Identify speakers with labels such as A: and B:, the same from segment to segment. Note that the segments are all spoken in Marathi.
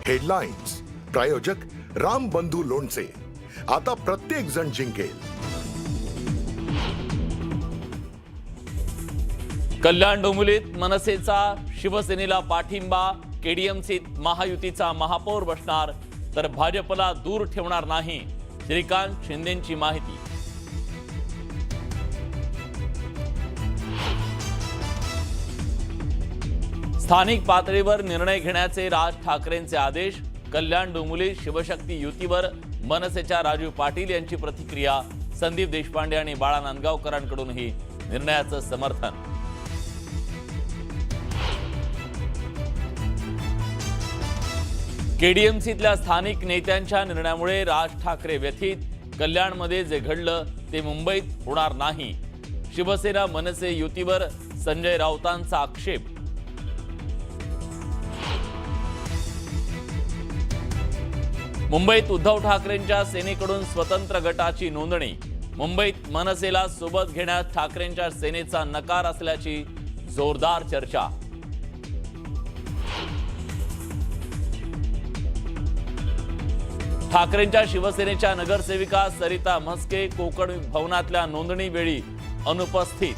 A: हेडलाईन्स प्रायोजक राम बंधू लोणचे. आता प्रत्येक जण जिंकेल.
B: कल्याण डोंबिवलीत मनसेचा शिवसेनेला पाठिंबा. केडीएमसीत महायुतीचा महापौर बसणार तर भाजपला दूर ठेवणार नाही, श्रीकांत शिंदेंची माहिती. स्थानिक पातळीवर निर्णय घेण्याचे राज ठाकरेंचे आदेश. कल्याण डोंबिवली शिवशक्ती युतीवर मनसेच्या राजू पाटील यांची प्रतिक्रिया. संदीप देशपांडे आणि बाळा नांदगावकरांकडूनही निर्णयाचं समर्थन. केडीएमसीतल्या स्थानिक नेत्यांच्या निर्णयामुळे राज ठाकरे व्यथित. कल्याणमध्ये जे घडलं ते मुंबईत होणार नाही, शिवसेना मनसे युतीवर संजय राऊतांचा आक्षेप. मुंबईत उद्धव ठाकरेंच्या सेनेकडून स्वतंत्र गटाची नोंदणी. मुंबईत मनसेला सोबत घेण्यास ठाकरेंच्या सेनेचा नकार असल्याची जोरदार चर्चा. ठाकरेंच्या शिवसेनेच्या नगरसेविका सरिता म्हस्के कोकण भवनातल्या नोंदणी वेळी अनुपस्थित.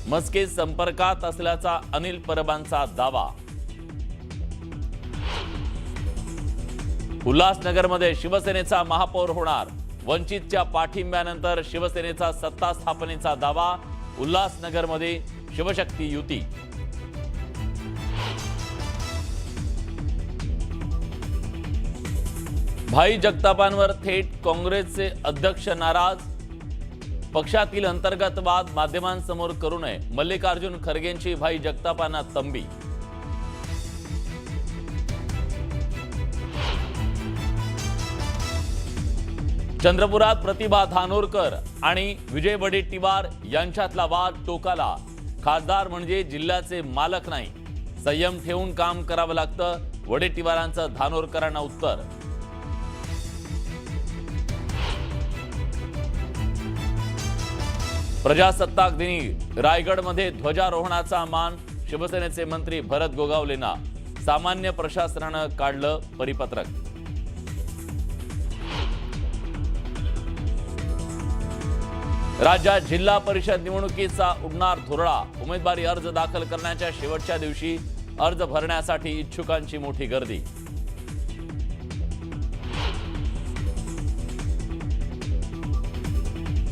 B: म्हस्के संपर्कात असल्याचा अनिल परबांचा दावा. उल्हासनगरमध्ये शिवसेनेचा महापौर होणार. वंचितच्या पाठिंब्यानंतर शिवसेनेचा सत्ता स्थापनेचा दावा. उल्हासनगरमध्ये शिवशक्ती युती. भाई जगतापांवर थेट काँग्रेसचे अध्यक्ष नाराज. पक्षातील अंतर्गत वाद माध्यमांसमोर करू नये, मल्लिकार्जुन खरगेंची भाई जगतापांना तंबी. चंद्रपुरात प्रतिभा धानोरकर आणि विजय वडेट्टीवार यांच्यातला वाद टोकाला. खासदार म्हणजे जिल्ह्याचे मालक नाही, संयम ठेवून काम करावं लागतं, वडेट्टीवारांचं धानोरकरांना उत्तर. प्रजासत्ताक दिनी रायगडमध्ये ध्वजारोहणाचा मान. शिवसेनेचे मंत्री भरत गोगावलेंना सामान्य प्रशासनानं काढलं परिपत्रक. राज्यात जिल्हा परिषद निवडणुकीचा उडणार धुरळा. उमेदवारी अर्ज दाखल करण्याच्या शेवटच्या दिवशी अर्ज भरण्यासाठी इच्छुकांची मोठी गर्दी.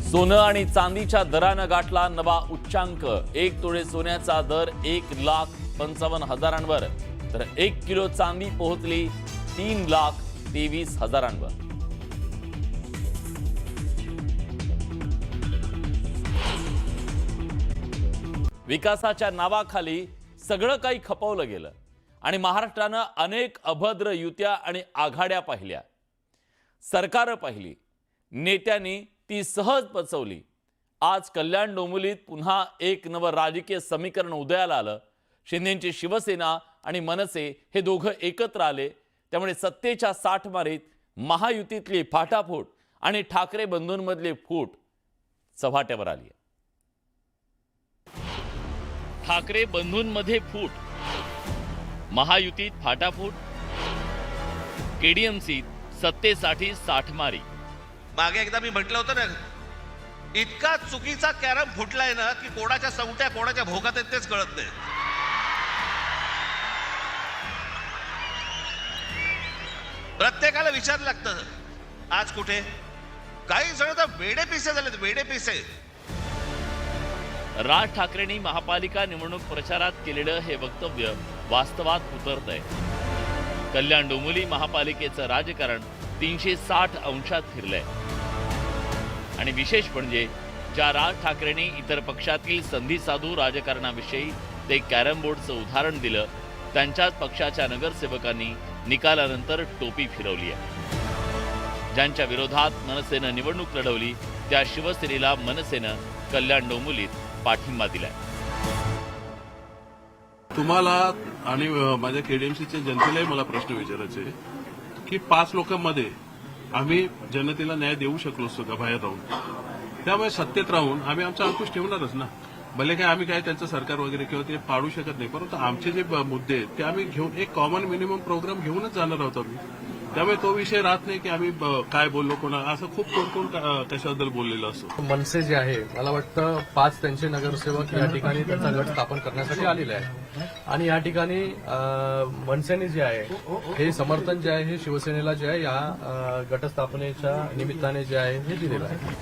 B: सोनं आणि चांदीच्या दरानं गाठला नवा उच्चांक. 1 तोळे सोन्याचा दर 1,55,000वर तर 1 किलो चांदी पोहोचली 3,23,000वर. विकासाच्या नावाखाली सगळं काही खपवलं गेलं आणि महाराष्ट्रानं अनेक अभद्र युत्या आणि आघाड्या पाहिल्या. सरकारं पाहिली, नेत्यांनी ती सहज पचवली. आज कल्याण डोंबिवलीत पुन्हा एक नवं राजकीय समीकरण उदयाला आलं. शिंदेंची शिवसेना आणि मनसे हे दोघं एकत्र आले, त्यामुळे सत्तेच्या साठमारीत महायुतीतली फाटाफूट आणि ठाकरे बंधूंमधली फूट चव्हाट्यावर आली. ठाकरे बंधूंमध्ये फूट, महायुतीत फाटाफूट, केडीएमसीत सत्तेसाठी साठमारी.
C: मागे एकदा मी म्हटलं होतं ना, इतका चुकीचा कॅरम फुटलाय ना की कोणाच्या सवट्या कोणाच्या भोगात आहेत तेच कळत नाही. प्रत्येकाला विचार लागतं आज कुठे. काही जण तर वेडे पिसे झालेत, वेडे पिसे.
B: राज ठाकरेंनी महापालिका निवडणूक प्रचारात केलेलं हे वक्तव्य वास्तवात उतरतंय. कल्याण डोंबिवली महापालिकेचं राजकारण 360 अंशात फिरलंय. आणि विशेष म्हणजे ज्या राज ठाकरेंनी इतर पक्षातील संधी साधू राजकारणाविषयी ते कॅरम बोर्डचं उदाहरण दिलं, त्यांच्याच पक्षाच्या नगरसेवकांनी निकालानंतर टोपी फिरवली आहे. ज्यांच्या विरोधात मनसेनं निवडणूक लढवली त्या शिवसेनेला मनसेनं कल्याण डोंबिवलीत पाठिंबा दिलाय.
D: तुम्हाला आणि माझ्या केडीएमसीच्या जनतेलाही मला प्रश्न विचारायचे की 5 लोकांमध्ये आम्ही जनतेला न्याय देऊ शकलो असतो का बाहेर राहून? त्यामुळे सत्तेत राहून आम्ही आमचा अंकुश ठेवणारच ना. भले काय आम्ही काय त्यांचं सरकार वगैरे किंवा ते पाडू शकत नाही, परंतु आमचे जे मुद्दे आहेत ते आम्ही घेऊन एक कॉमन मिनिमम प्रोग्राम घेऊनच जाणार आहोत आम्ही. त्यामुळे तो विषय राहत नाही की आम्ही काय बोललो कोणा, असं खूप कोण त्याच्याबद्दल बोललेलं असतो.
E: मनसे जे आहे, मला वाटतं 5 त्यांचे नगरसेवक या ठिकाणी त्यांचा गट स्थापन करण्यासाठी आलेले आहे आणि या ठिकाणी मनसेने जे आहे हे समर्थन जे आहे हे शिवसेनेला जे आहे या गटस्थापनेच्या निमित्ताने जे आहे हे दिलेलं आहे.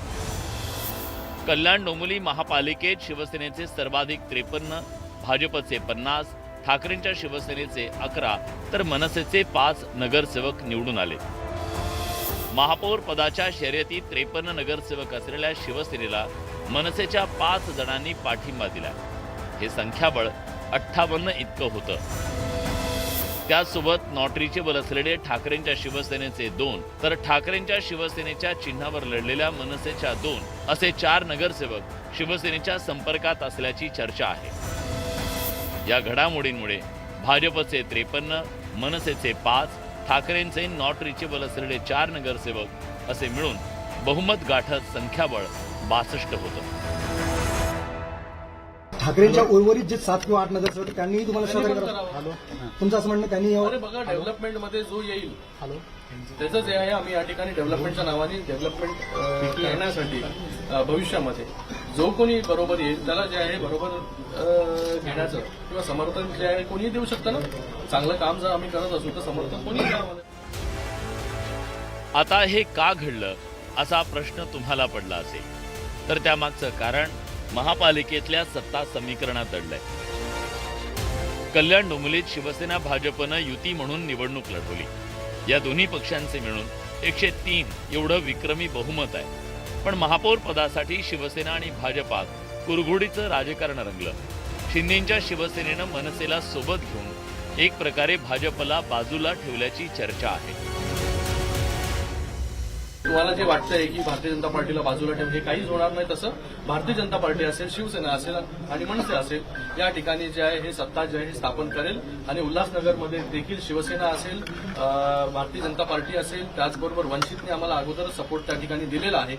B: कल्याण डोंबिवली महापालिकेत शिवसेनेचे सर्वाधिक 53, भाजपचे 50, ठाकरेंच्या शिवसेनेचे 11 तर मनसेचे 5 नगरसेवक निवडून आले. महापौर पदाच्या शर्यतीत 53 नगरसेवक असलेल्या शिवसेनेला मनसेच्या 5 जणांनी पाठिंबा दिला. हे संख्याबळ 58 इतकं होतं. त्याचसोबत नॉटरीचे बल असलेले ठाकरेंच्या शिवसेनेचे 2 तर ठाकरेंच्या शिवसेनेच्या चिन्हावर लढलेल्या मनसेच्या 2 असे 4 नगरसेवक शिवसेनेच्या संपर्कात असल्याची चर्चा आहे. या घडामोडींमुळे भाजपचे 53, मनसेचे 5, ठाकरेंचे नॉटरीचे बल असलेले 4 नगरसेवक असे मिळून बहुमत गाठत संख्याबळ 62 होतं.
F: ठाकरेंच्या उर्वरित जे 7 किंवा 8 नगरसेवक त्यांनी तुम्हाला सहकार्य करावं. तुमचं असं म्हणणं त्यांनी
E: अरे बघा, डेव्हलपमेंटमध्ये जो येईल त्याचं जे आहे आम्ही या ठिकाणी डेव्हलपमेंटच्या नावाने डेव्हलपमेंट करण्यासाठी भविष्यामध्ये जो कोणी बरोबर येईल त्याला जे आहे बरोबर घेण्याचं किंवा समर्थन जे आहे कोणी देऊ शकतं ना. चांगलं काम जर आम्ही करत असू तर समर्थन कोणी द्यावं.
B: आता हे का घडलं असा प्रश्न तुम्हाला पडला असेल तर त्यामागचं कारण महापालिकेतल्या सत्ता समीकरणात दडलंय. कल्याण डोंबिवलीत शिवसेना भाजपनं युती म्हणून निवडणूक लढवली. या दोन्ही पक्षांचे मिळून 103 एवढं विक्रमी बहुमत आहे. पण महापौर पदासाठी शिवसेना आणि भाजपात कुरघोडीचं राजकारण रंगलं. शिंदेंच्या शिवसेनेनं मनसेला सोबत घेऊन एक प्रकारे भाजपला बाजूला ठेवल्याची चर्चा आहे.
E: तुम्हाला जे वाटतंय की भारतीय जनता पार्टीला बाजूला ठेवून हे काहीच होणार नाही, तसं भारतीय जनता पार्टी असेल, शिवसेना असेल आणि मनसे असेल या ठिकाणी जे आहे हे सत्ता जे आहे हे स्थापन करेल आणि उल्हासनगरमध्ये देखील शिवसेना असेल, भारतीय जनता पार्टी असेल, त्याचबरोबर वंचितने आम्हाला अगोदर सपोर्ट त्या ठिकाणी दिलेला आहे.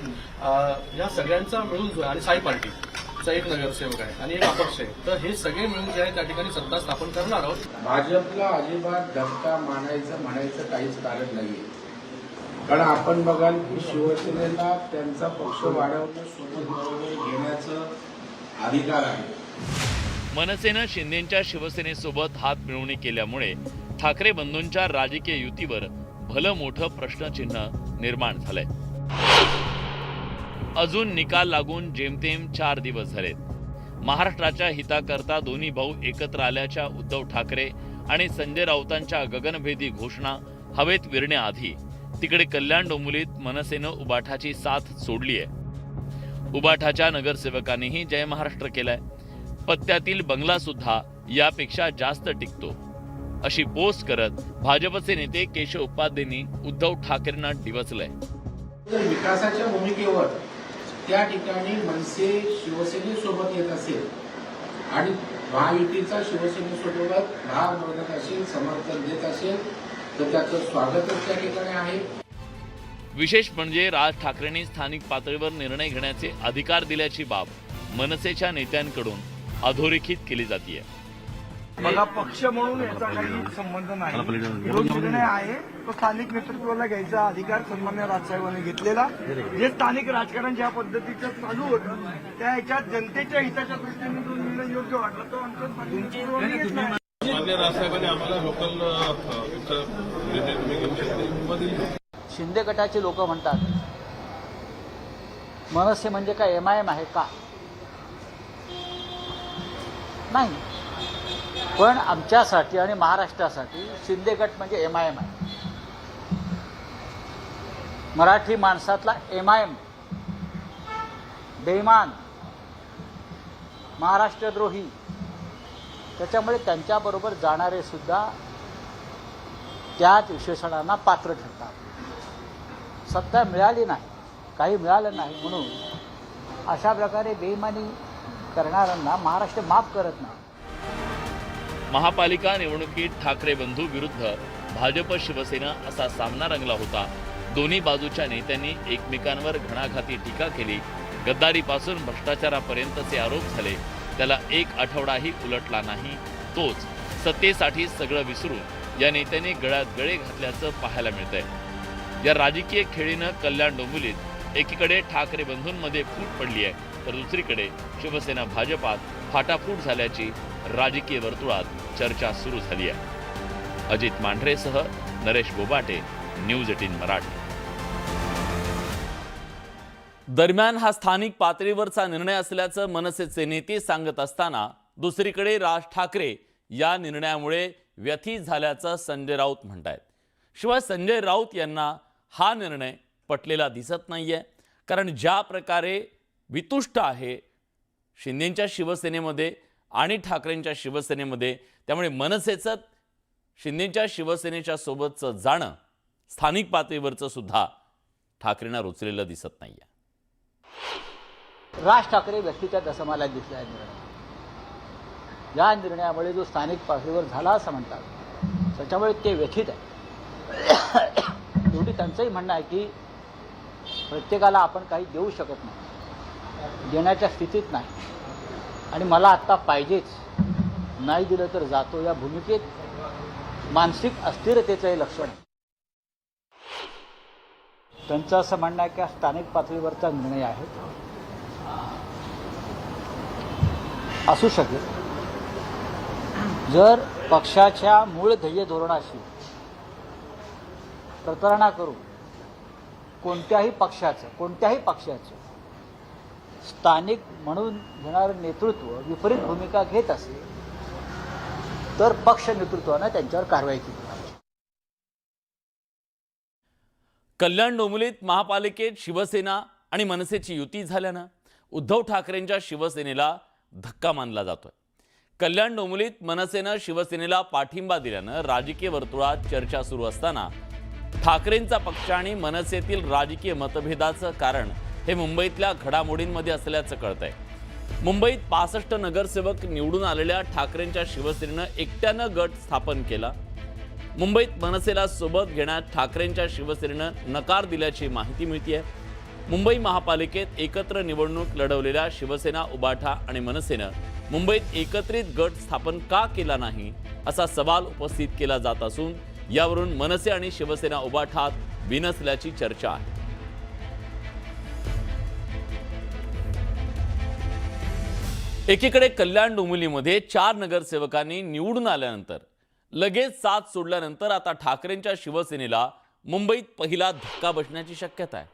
E: या सगळ्यांचा मिळून जो आहे आणि साई पार्टीचा एक नगरसेवक आहे आणि एक अपक्ष आहे, तर हे सगळे मिळून जे आहे त्या ठिकाणी सत्ता स्थापन करणार आहोत.
G: भाजपला अजिबात धक्का म्हणायचं काहीच कारण नाहीये. कारण आपण बघाल की शिवसेनेला त्यांचा पक्ष वाढवणं, सोबत बरोबर घेण्याचं अधिकार आहे.
B: मनसेनं शिंदेंच्या शिवसेनेसोबत हात मिळवणी केल्यामुळे ठाकरे बंधूंच्या राजकीय युतीवर भलं मोठं प्रश्नचिन्ह निर्माण झालंय. अजून निकाल लागून जेमतेम 4 दिवस झालेत. महाराष्ट्राच्या हिताकरता दोन्ही भाऊ एकत्र आल्याच्या उद्धव ठाकरे आणि संजय राऊतांच्या गगनभेदी घोषणा हवेत विरण्याआधी तिकडे कल्याण डोंबिवलीत मनसेनं उबाठाची साथ सोडली आहे. उबाठाच्या नगरसेवकांनीही जय महाराष्ट्र केलाय. पत्त्यातील बंगला सुद्धा यापेक्षा जास्त टिकतो अशी पोस्ट करत भाजपचे नेते केशव उपाध्येंनी उद्धव ठाकरेंना डिवचलंय.
G: विकासाच्या भूमिकेवर त्या ठिकाणी मनसे शिवसेनेसोबत येत असेल आणि महायुतीचा शिवसेनेसोबत भाग बघत असेल, समर्थन देत असेल तर त्याचं स्वागतच त्या ठिकाणी आहे.
B: विशेष म्हणजे राज ठाकरेंनी स्थानिक पातळीवर निर्णय घेण्याचे अधिकार दिल्याची बाब मनसेच्या नेत्यांकडून अधोरेखित केली जाते.
H: बघा, पक्ष म्हणून याचा काही संबंध नाही. जो निर्णय आहे तो स्थानिक नेतृत्वाला घ्यायचा अधिकार सन्मान्य राजसाहेबांनी घेतलेला. जे स्थानिक राजकारण ज्या पद्धतीचं चालू होतं त्या ह्याच्यात जनतेच्या हिताच्या दृष्टीने जो निर्णय योग्य वाटला तो आमच्या
D: मान्य राजसाहेबांनी आम्हाला लोकल निर्णय तुम्ही घेऊ शकता.
I: शिंदे गटाचे लोक म्हणतात मनसे म्हणजे काय MIM आहे का? नाही, पण आमच्यासाठी आणि महाराष्ट्रासाठी शिंदे गट म्हणजे MIM आहे. मराठी माणसातला MIM, बेईमान, महाराष्ट्रद्रोही, त्याच्यामुळे त्यांच्याबरोबर जाणारे सुद्धा त्याच विशेषणांना पात्र ठरतात. सत्ता मिळाली नाही, काही मिळालं नाही म्हणून अशा प्रकारे बेईमानी करणाऱ्यांना महाराष्ट्र माफ करत नाही.
B: महापालिका निवडणुकीत ठाकरे बंधू विरुद्ध भाजप शिवसेना असा सामना रंगला होता. दोन्ही बाजूच्या नेत्यांनी एकमेकांवर घणाघाती टीका केली. गद्दारीपासून भ्रष्टाचारापर्यंतचे आरोप झाले. त्याला एक आठवडाही उलटला नाही, तोच सत्तेसाठी सगळं विसरून या नेत्याने गळ्यात गळे घातल्याचं पाहायला मिळतंय। या राजकीय खेळीनं कल्याण डोंबिवलीत एकीकडे ठाकरे बंधूंमध्ये फूट पडली आहे, तर दुसरीकडे शिवसेना भाजपात फाटाफूट झाल्याची राजकीय वर्तुळात चर्चा सुरू झाली आहे। अजित मांढरेसह नरेश बोबाटे, न्यूज 18 मराठी। दरम्यान हा स्थानिक पातळीवरचा निर्णय असल्याचं मनसेचे नेते सांगत असताना दुसरीकडे राज ठाकरे या निर्णयामुळे व्यथित झाल्याचं संजय राऊत म्हणतायत। शिवाय संजय राऊत यांना हा निर्णय पटलेला दिसत नाहीये, कारण ज्या प्रकारे वितुष्ट आहे शिंदेंच्या शिवसेनेमध्ये आणि ठाकरेंच्या शिवसेनेमध्ये, त्यामुळे मनसेचं शिंदेंच्या शिवसेनेच्या सोबतचं जाणं स्थानिक पातळीवरचं सुद्धा ठाकरेंना रुचलेलं दिसत नाहीये।
I: राज ठाकरे व्यक्तीत आहेत असं मला दिसलं आहे निर्णय। या निर्णयामुळे जो स्थानिक पातळीवर झाला असं म्हणतात, त्याच्यामुळे ते व्यथित आहे। शेवटी त्यांचंही म्हणणं आहे की प्रत्येकाला आपण काही देऊ शकत नाही, देण्याच्या स्थितीत नाही, आणि मला आत्ता पाहिजेच, नाही दिलं तर जातो, या भूमिकेत मानसिक अस्थिरतेचंही लक्षण आहे। त्यांचं असं म्हणणं आहे की हा स्थानिक पातळीवरचा निर्णय आहे, असू शकेल जर पक्षाच्या मूळ ध्येय धोरणाशी प्रतारणा करून कोणत्याही पक्षाचं स्थानिक म्हणून घेणारं नेतृत्व विपरीत भूमिका घेत असेल तर पक्ष नेतृत्वानं त्यांच्यावर कारवाई केली पाहिजे।
B: कल्याण डोंबिवलीत महापालिकेत शिवसेना आणि मनसेची युती झाल्यानं उद्धव ठाकरेंच्या शिवसेनेला धक्का मानला जातोय। कल्याण डोंबिवलीत मनसेनं शिवसेनेला पाठिंबा दिल्यानं राजकीय वर्तुळात चर्चा सुरू असताना ठाकरेंचा पक्ष आणि मनसेतील राजकीय मतभेदाचं कारण हे मुंबईतल्या घडामोडींमध्ये असल्याचं कळतंय। मुंबईत 65 नगरसेवक निवडून आलेल्या ठाकरेंच्या शिवसेनेनं एकट्यानं गट स्थापन केला। मुंबईत मनसेला सोबत घेण्यात ठाकरेंच्या शिवसेनेनं नकार दिल्याची माहिती मिळतेय। मुंबई महापालिकेत एकत्र निवडणूक लढवलेल्या शिवसेना, उबाठा आणि मनसेनं मुंबईत एकत्रित गट स्थापन का केला नाही असा सवाल उपस्थित केला जात असून यावरून मनसे आणि शिवसेना उबाठात बिनसल्याची चर्चा आहे। एकीकडे कल्याण डोंबिवलीमध्ये 4 नगरसेवकांनी निवडून आल्यानंतर लगेच साथ सोडल्यानंतर आता ठाकरेंच्या शिवसेनेला मुंबईत पहिला धक्का बसण्याची शक्यता आहे।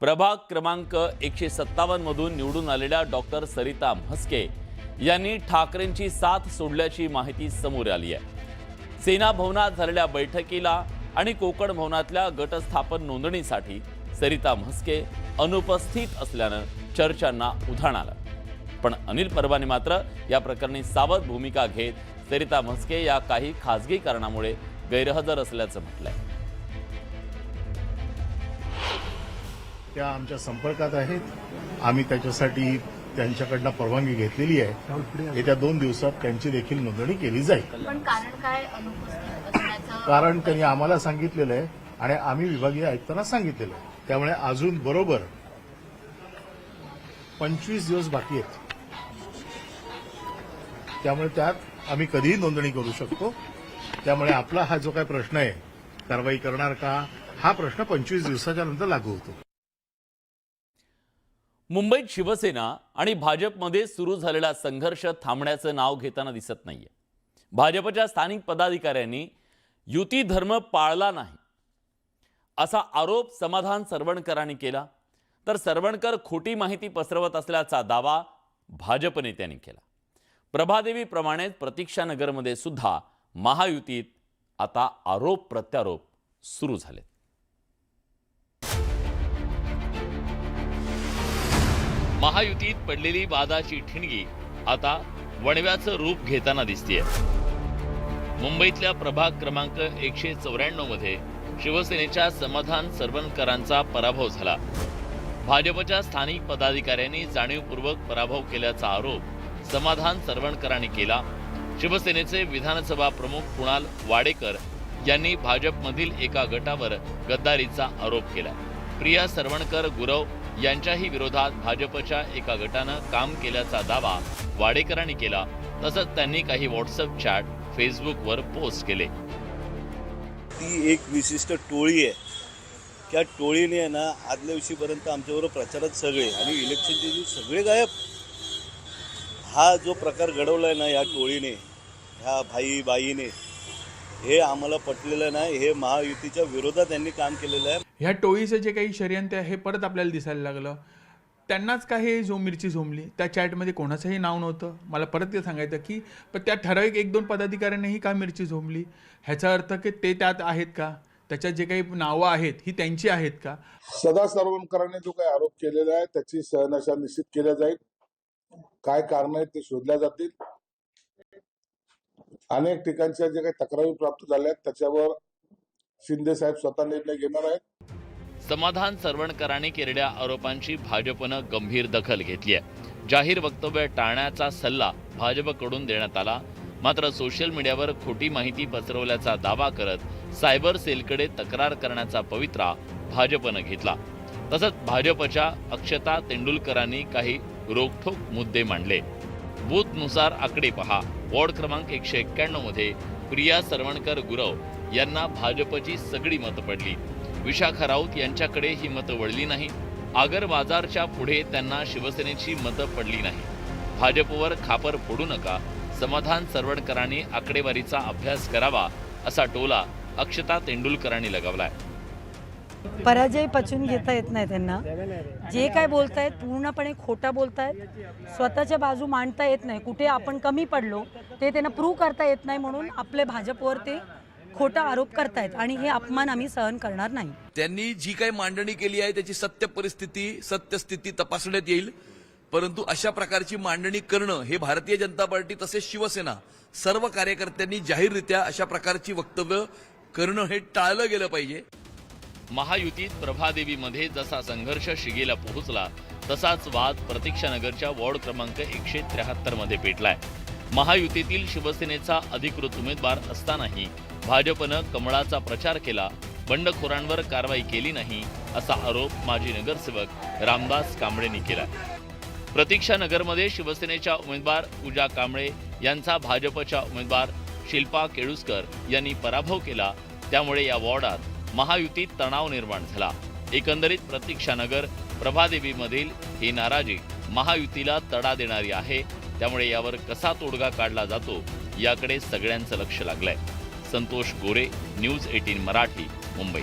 B: प्रभाग क्रमांक 157 मधून निवडून आलेल्या डॉक्टर सरिता म्हस्के यांनी ठाकरेंची साथ सोडल्याची माहिती समोर आली आहे। सेना भवनात झालेल्या बैठकीला आणि कोकण भवनातल्या गटस्थापन नोंदणीसाठी सरिता म्हस्के अनुपस्थित असल्यानं चर्चांना उधाण आलं। पण अनिल परबाने मात्र या प्रकरणी सावध भूमिका घेत सरिता म्हस्के या काही खासगी कारणामुळे गैरहजर असल्याचं म्हटलंय।
J: त्या आमच्या संपर्कात आहेत, आम्ही त्याच्यासाठी त्यांच्याकडनं परवानगी घेतलेली आहे। येत्या 2 दिवसात त्यांची देखील नोंदणी केली जाईल।
K: पण कारण काय अनुपस्थित असण्याचं?
J: कारण त्यांनी आम्हाला सांगितलेलं आहे आणि आम्ही विभागीय आयुक्तांना सांगितलेलं आहे, त्यामुळे अजून बरोबर 25 दिवस बाकी आहेत। त्यामुळे त्यात आम्ही कधीही नोंदणी करू शकतो। त्यामुळे आपला हा जो काही प्रश्न आहे, कारवाई करणार का, हा प्रश्न 25 दिवसाच्या नंतर लागू होतो।
B: मुंबईत शिवसेना आणि भाजपमध्ये सुरू झालेला संघर्ष थांबण्याचं नाव घेताना दिसत नाहीये। भाजपच्या स्थानिक पदाधिकाऱ्यांनी युती धर्म पाळला नाही असा आरोप समाधान सरवणकरांनी केला, तर सरवणकर खोटी माहिती पसरवत असल्याचा दावा भाजप नेत्यांनी केला। प्रभादेवीप्रमाणेच प्रतीक्षानगरमध्ये सुद्धा महायुतीत आता आरोप प्रत्यारोप सुरू झाले। महायुतीत पडलेली वादाची ठिणगी आता वणव्याचं रूप घेताना दिसतेय। मुंबईतल्या प्रभाग क्रमांक 194 मध्ये शिवसेनेच्या समाधान सरवणकरांचा पराभव झाला। भाजपच्या स्थानिक पदाधिकाऱ्यांनी जाणीवपूर्वक पराभव केल्याचा आरोप समाधान सरवणकरांनी केला। शिवसेनेचे विधानसभा प्रमुख कुणाल वाडेकर यांनी भाजपमधील एका गटावर गद्दारीचा आरोप केला। प्रिया सरवणकर, गुरव यांच्याही विरोधात भाजपच्या एका गटानं काम केल्याचा दावा वाडेकरांनी केला. तसंच त्यांनी काही व्हॉट्सअप चॅट फेसबुकवर पोस्ट केले.
L: ती एक विशिष्ट टोळी आहे. त्या टोळीने आहे ना आदल्या दिवशीपर्यंत आमच्याबरोबर प्रचारात सगळे आणि इलेक्शनचे दिवशी सगळे गायब. हा जो प्रकार घडवला आहे ना या टोळीने, ह्या बाईने, हे आम्हाला पटलेलं नाही. हे महायुतीच्या विरोधात त्यांनी काम केलेलं आहे.
M: ह्या टोळीचं जे काही षडयंत्र आहे हे परत आपल्याला दिसायला लागलं. त्यांनाच काही मिरची झोंबली. त्या चॅटमध्ये कोणाचंही नाव नव्हतं. मला परत ते सांगायचं की पण त्या ठराविक 1-2 पदाधिकाऱ्यांनीही का मिरची झोंबली, ह्याचा अर्थ की ते त्यात आहेत का, त्याच्यात जे काही नावं आहेत ही त्यांची आहेत का.
J: सदा सारवणकरांनी जो काही आरोप केलेला आहे त्याची सहनशा निश्चित केल्या जाईल. काय कारण आहेत ते शोधल्या जातील. अनेक ठिकाणच्या जे काही तक्रारी प्राप्त झाल्या आहेत त्याच्यावर शिंदे साहेब स्वतः निर्णय घेणार आहेत.
B: समाधान सरवणकरांनी केलेल्या आरोपांची भाजपनं गंभीर दखल घेतली आहे. जाहीर वक्तव्य टाळण्याचा सल्ला भाजपकडून देण्यात आला. मात्र सोशल मीडियावर खोटी माहिती पसरवल्याचा दावा करत सायबर सेलकडे तक्रार करण्याचा पवित्रा भाजपनं घेतला. तसंच भाजपच्या अक्षता तेंडुलकरांनी काही रोखठोक मुद्दे मांडले. बूथनुसार आकडे पहा. वॉर्ड क्रमांक 191 मध्ये प्रिया सरवणकर गुरव यांना भाजपची सगळी मतं पडली. विशाखा राऊत यांच्याकडे ही मतं वळली नाही. आगर बाजारच्या पुढे त्यांना शिवसेनेची मतं पडली नाही. भाजपवर खापर फोडू नका. समाधान सरवणकरांनी आकडेवारीचा अभ्यास करावा असा टोला अक्षता तेंडुलकरांनी लगावलाय.
K: पराजय पचवून घेता येत नाही त्यांना. जे काय बोलतायत पूर्णपणे खोटा बोलतायत. स्वतःच्या बाजू मांडता येत नाही. कुठे आपण कमी पडलो ते त्यांना प्रूव्ह करता येत नाही म्हणून आपले भाजपवर ते खोटा आरोप करतायत आणि हे अपमान आम्ही सहन करणार नाही.
C: त्यांनी जी काही मांडणी केली आहे त्याची सत्यस्थिती तपासण्यात येईल. परंतु अशा प्रकारची मांडणी करणं हे भारतीय जनता पार्टी तसेच शिवसेना सर्व कार्यकर्त्यांनी जाहीररित्या अशा प्रकारची वक्तव्य करणं हे टाळलं गेलं पाहिजे.
B: महायुतीत प्रभादेवीमध्ये जसा संघर्ष शिगेला पोहोचला तसाच वाद प्रतीक्षानगरच्या वॉर्ड क्रमांक 173 मध्ये पेटलाय. महायुतीतील शिवसेनेचा अधिकृत उमेदवार असतानाही भाजपनं कमळाचा प्रचार केला. बंडखोरांवर कारवाई केली नाही असा आरोप माजी नगरसेवक रामदास कांबळेंनी केला. प्रतीक्षानगरमध्ये शिवसेनेच्या उमेदवार पूजा कांबळे यांचा भाजपच्या उमेदवार शिल्पा केळुसकर यांनी पराभव केला. त्यामुळे या वॉर्डात महायुतीत तणाव निर्माण झाला. एकंदरीत प्रतीक्षानगर प्रभादेवीमधील ही नाराजी महायुतीला तडा देणारी आहे. त्यामुळे यावर कसा तोडगा काढला जातो याकडे सगळ्यांचं लक्ष लागलंय. संतोष गोरे, न्यूज 18 मराठी, मुंबई.